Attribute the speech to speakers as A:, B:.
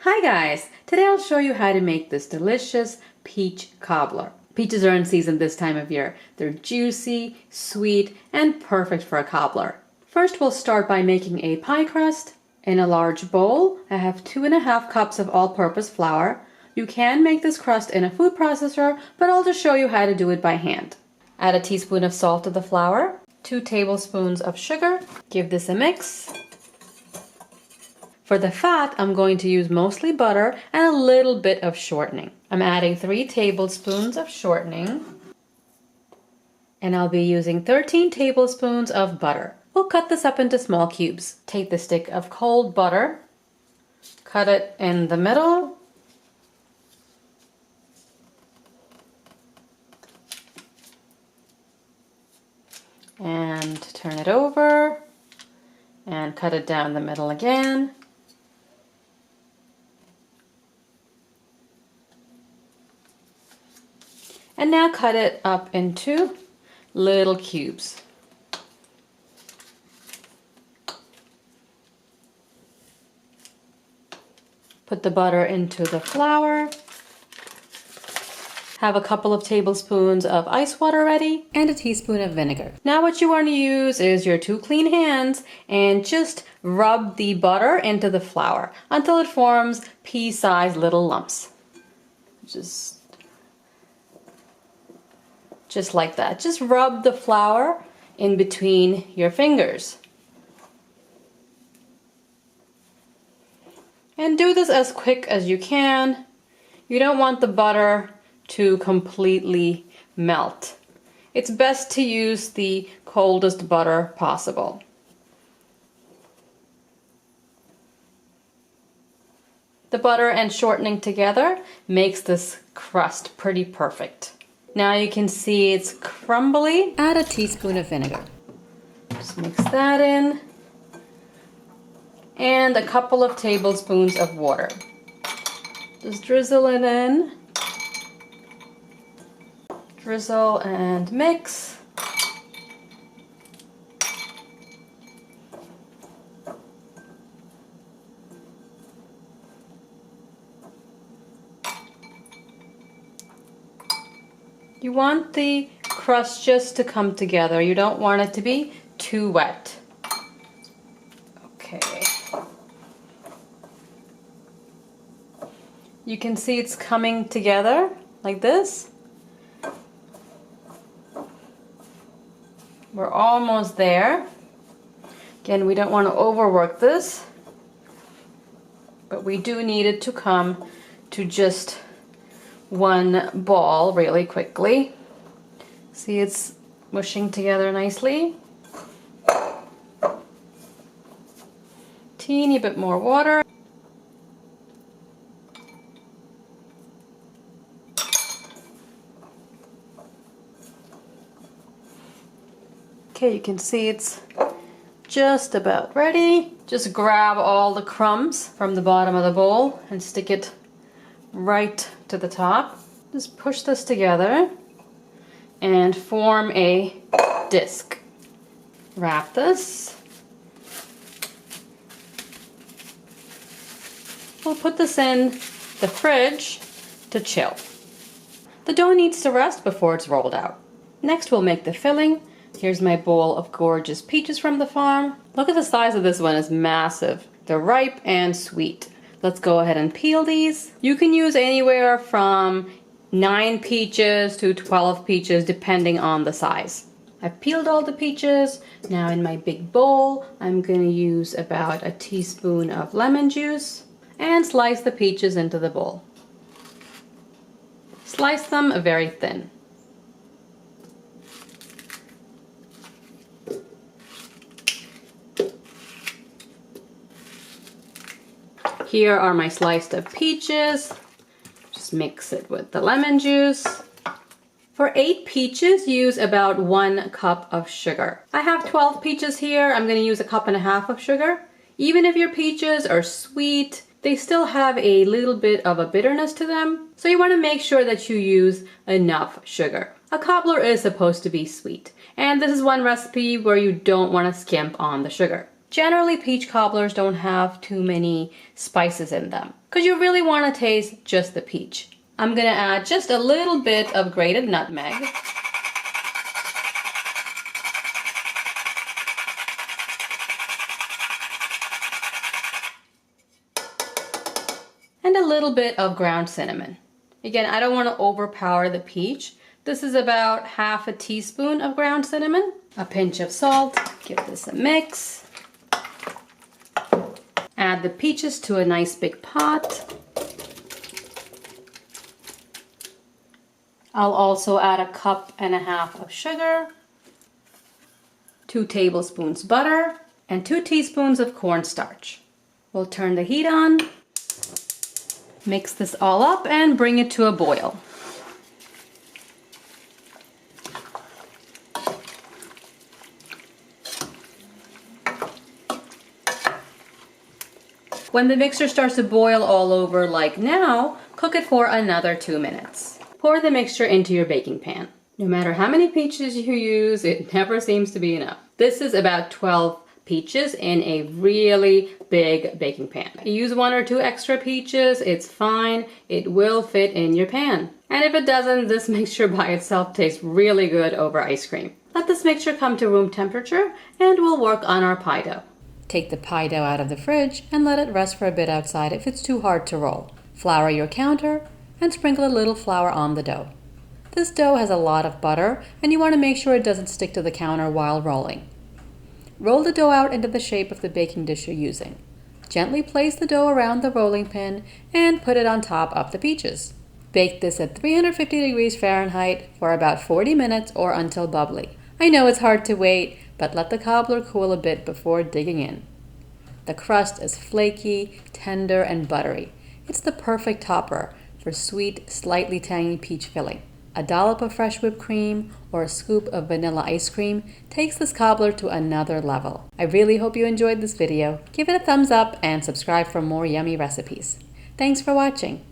A: Hi guys! Today I'll show you how to make this delicious peach cobbler. Peaches are in season this time of year. They're juicy, sweet, and perfect for a cobbler. First we'll start by making a pie crust. In a large bowl, I have 2½ cups of all-purpose flour. You can make this crust in a food processor, but I'll just show you how to do it by hand. Add a teaspoon of salt to the flour, 2 tablespoons of sugar. Give this a mix. For the fat, I'm going to use mostly butter and a little bit of shortening. I'm adding 3 tablespoons of shortening. And I'll be using 13 tablespoons of butter. We'll cut this up into small cubes. Take the stick of cold butter, cut it in the middle. And turn it over and cut it down the middle again. And now cut it up into little cubes. Put the butter into the flour. Have a couple of tablespoons of ice water ready and a teaspoon of vinegar. Now what you want to use is your 2 clean hands and just rub the butter into the flour until it forms pea-sized little lumps. Just like that. Just rub the flour in between your fingers. And do this as quick as you can. You don't want the butter to completely melt. It's best to use the coldest butter possible. The butter and shortening together makes this crust pretty perfect. Now you can see it's crumbly. Add a teaspoon of vinegar. Just mix that in. And a couple of tablespoons of water. Just drizzle it in. Drizzle and mix. You want the crust just to come together. You don't want it to be too wet. Okay. You can see it's coming together like this. We're almost there. Again, we don't want to overwork this, but we do need it to come to just one ball really quickly. See, it's mushing together nicely. Teeny bit more water. Okay, you can see it's just about ready. Just grab all the crumbs from the bottom of the bowl and stick it right to the top. Just push this together and form a disc. Wrap this. We'll put this in the fridge to chill. The dough needs to rest before it's rolled out. Next we'll make the filling. Here's my bowl of gorgeous peaches from the farm. Look at the size of this one, it's massive. They're ripe and sweet. Let's go ahead and peel these. You can use anywhere from 9 peaches to 12 peaches depending on the size. I've peeled all the peaches. Now in my big bowl, I'm going to use about a teaspoon of lemon juice and slice the peaches into the bowl. Slice them very thin. Here are my sliced up peaches. Just mix it with the lemon juice. For 8 peaches, use about 1 cup of sugar. I have 12 peaches here. I'm going to use 1.5 cups of sugar. Even if your peaches are sweet, they still have a little bit of a bitterness to them. So you want to make sure that you use enough sugar. A cobbler is supposed to be sweet. And this is one recipe where you don't want to skimp on the sugar. Generally, peach cobblers don't have too many spices in them because you really want to taste just the peach. I'm gonna add just a little bit of grated nutmeg. And a little bit of ground cinnamon. Again, I don't want to overpower the peach. This is about half a teaspoon of ground cinnamon, a pinch of salt. Give this a mix. Add the peaches to a nice big pot. I'll also add 1.5 cups of sugar, 2 tablespoons butter, and 2 teaspoons of cornstarch. We'll turn the heat on, mix this all up, and bring it to a boil. When the mixture starts to boil all over like now, cook it for another 2 minutes. Pour the mixture into your baking pan. No matter how many peaches you use, it never seems to be enough. This is about 12 peaches in a really big baking pan. You use 1 or 2 extra peaches, it's fine. It will fit in your pan. And if it doesn't, this mixture by itself tastes really good over ice cream. Let this mixture come to room temperature and we'll work on our pie dough. Take the pie dough out of the fridge and let it rest for a bit outside if it's too hard to roll. Flour your counter and sprinkle a little flour on the dough. This dough has a lot of butter and you want to make sure it doesn't stick to the counter while rolling. Roll the dough out into the shape of the baking dish you're using. Gently place the dough around the rolling pin and put it on top of the peaches. Bake this at 350 degrees Fahrenheit for about 40 minutes or until bubbly. I know it's hard to wait, but let the cobbler cool a bit before digging in. The crust is flaky, tender, and buttery. It's the perfect topper for sweet, slightly tangy peach filling. A dollop of fresh whipped cream or a scoop of vanilla ice cream takes this cobbler to another level. I really hope you enjoyed this video. Give it a thumbs up and subscribe for more yummy recipes. Thanks for watching.